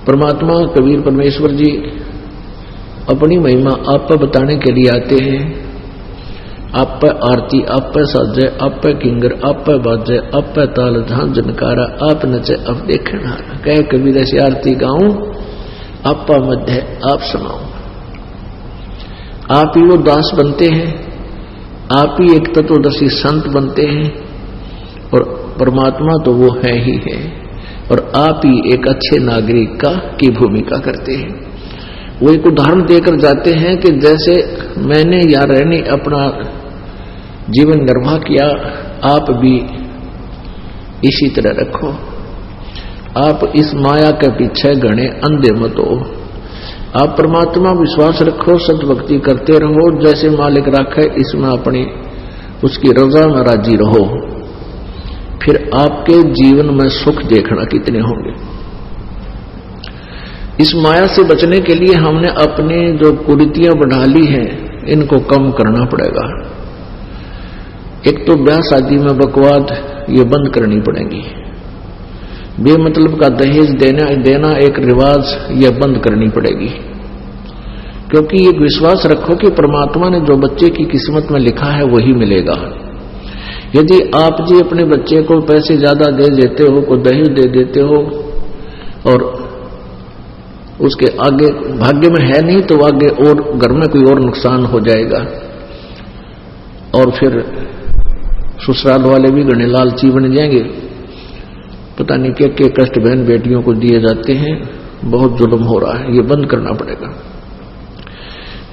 परमात्मा कबीर परमेश्वर जी अपनी महिमा आप पर बताने के लिए आते हैं। आप पे आरती, आप पे साजे, आप पे किंगर, आप पे बाजे, आप पे ताल झां जनकारा, आप नचे अब देखे ना। कहे कबीर ऐसी आरती गाऊं, आप पा मध्य आप समाऊं। आप ही वो दास बनते हैं, आप ही एक तत्वदर्शी संत बनते हैं, और परमात्मा तो वो है ही है, और आप ही एक अच्छे नागरिक की भूमिका करते हैं। वो एक उदाहरण देकर जाते हैं कि जैसे मैंने या रहने अपना जीवन निर्वाह किया, आप भी इसी तरह रखो। आप इस माया के पीछे गणे अंधे मत हो। आप परमात्मा विश्वास रखो, सतभक्ति करते रहो, जैसे मालिक रखे इसमें अपनी उसकी रजा में राजी रहो। फिर आपके जीवन में सुख देखना कितने होंगे। इस माया से बचने के लिए हमने अपने जो कुरीतियां बढ़ा ली हैं इनको कम करना पड़ेगा। एक तो ब्याह शादी में बकवाद ये बंद करनी पड़ेगी। बेमतलब का दहेज देना एक रिवाज ये बंद करनी पड़ेगी। क्योंकि ये विश्वास रखो कि परमात्मा ने जो बच्चे की किस्मत में लिखा है वही मिलेगा। यदि आप जी अपने बच्चे को पैसे ज्यादा दे देते हो, को दहेज दे देते हो, और उसके आगे भाग्य में है नहीं तो आगे और घर में कोई और नुकसान हो जाएगा, और फिर ससुराल वाले भी घने लालची बन जाएंगे। पता नहीं क्या कष्ट बहन बेटियों को दिए जाते हैं, बहुत जुल्म हो रहा है, ये बंद करना पड़ेगा।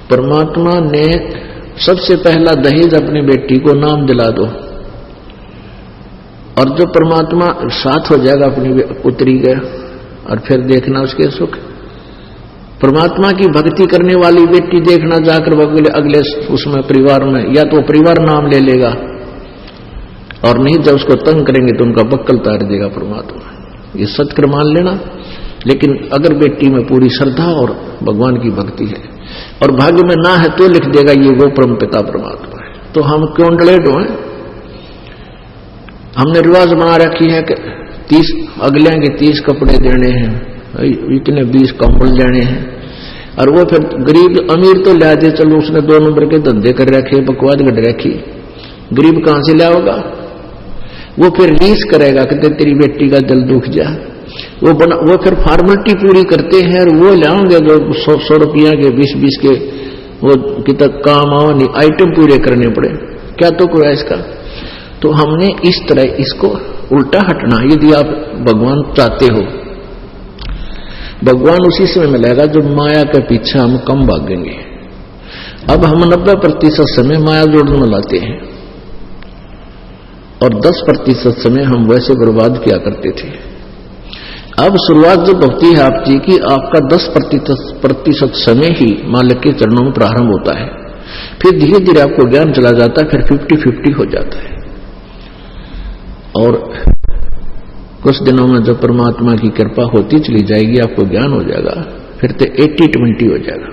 परमात्मा ने सबसे पहला दहेज अपनी बेटी को नाम दिला दो, और जो परमात्मा साथ हो जाएगा अपनी पुत्री के, और फिर देखना उसके सुख। परमात्मा की भक्ति करने वाली बेटी देखना जाकर अगले उसमें परिवार में या तो परिवार नाम ले लेगा, और नहीं जब उसको तंग करेंगे तो उनका बक्कल तार देगा परमात्मा। ये सत्कर मान लेना। लेकिन अगर बेटी में पूरी श्रद्धा और भगवान की भक्ति है और भाग्य में ना है तो लिख देगा ये वो परम पिता परमात्मा है। तो हम क्यों डले डोए? हमने रिवाज बना रखी है कि 30 अगले के 30 कपड़े देने हैं, इतने 20 कंबल लेने हैं, और वो फिर गरीब अमीर तो ले दे, चलो उसने 2 नंबर के धंधे कर रखे, बकवाद गढ़ रखी, गरीब कहां से लाओगा? वो फिर रीस करेगा कि तेरी बेटी का दिल दुख जा। वो फिर फॉर्मेलिटी पूरी करते हैं, और वो लाओगे जो 100 रुपया के 20 के वो कितना काम आओ नहीं आइटम पूरे करने पड़े, क्या तो कोई इसका। तो हमने इस तरह इसको उल्टा हटना। यदि आप भगवान चाहते हो, भगवान उसी समय मिलेगा जो माया के पीछे हम कम भागेंगे। अब हम 90% समय माया जोड़ने में लाते हैं, और 10% समय हम वैसे बर्बाद किया करते थे। अब शुरुआत जब होती है आपकी कि आपका 10% समय ही मालिक के चरणों में प्रारंभ होता है, फिर धीरे धीरे आपको ज्ञान चला जाता है, फिर 50-50 हो जाता है, और कुछ दिनों में जब परमात्मा की कृपा होती चली जाएगी आपको ज्ञान हो जाएगा, फिर तो 80-20 हो जाएगा,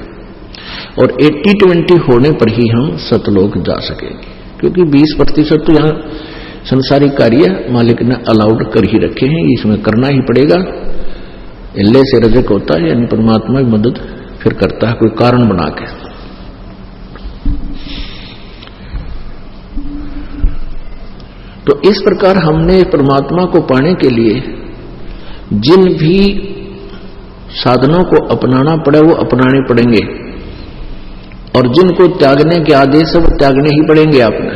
और 80-20 होने पर ही हम सतलोक जा सकेंगे। क्योंकि 20% तो यहाँ संसारिक कार्य मालिक ने अलाउड कर ही रखे हैं, इसमें करना ही पड़ेगा। इल्ले से रजक होता है, यानी परमात्मा की मदद फिर करता है कोई कारण बना के। तो इस प्रकार हमने परमात्मा को पाने के लिए जिन भी साधनों को अपनाना पड़े वो अपनाने पड़ेंगे, और जिनको त्यागने के आदेश है वो त्यागने ही पड़ेंगे आपने।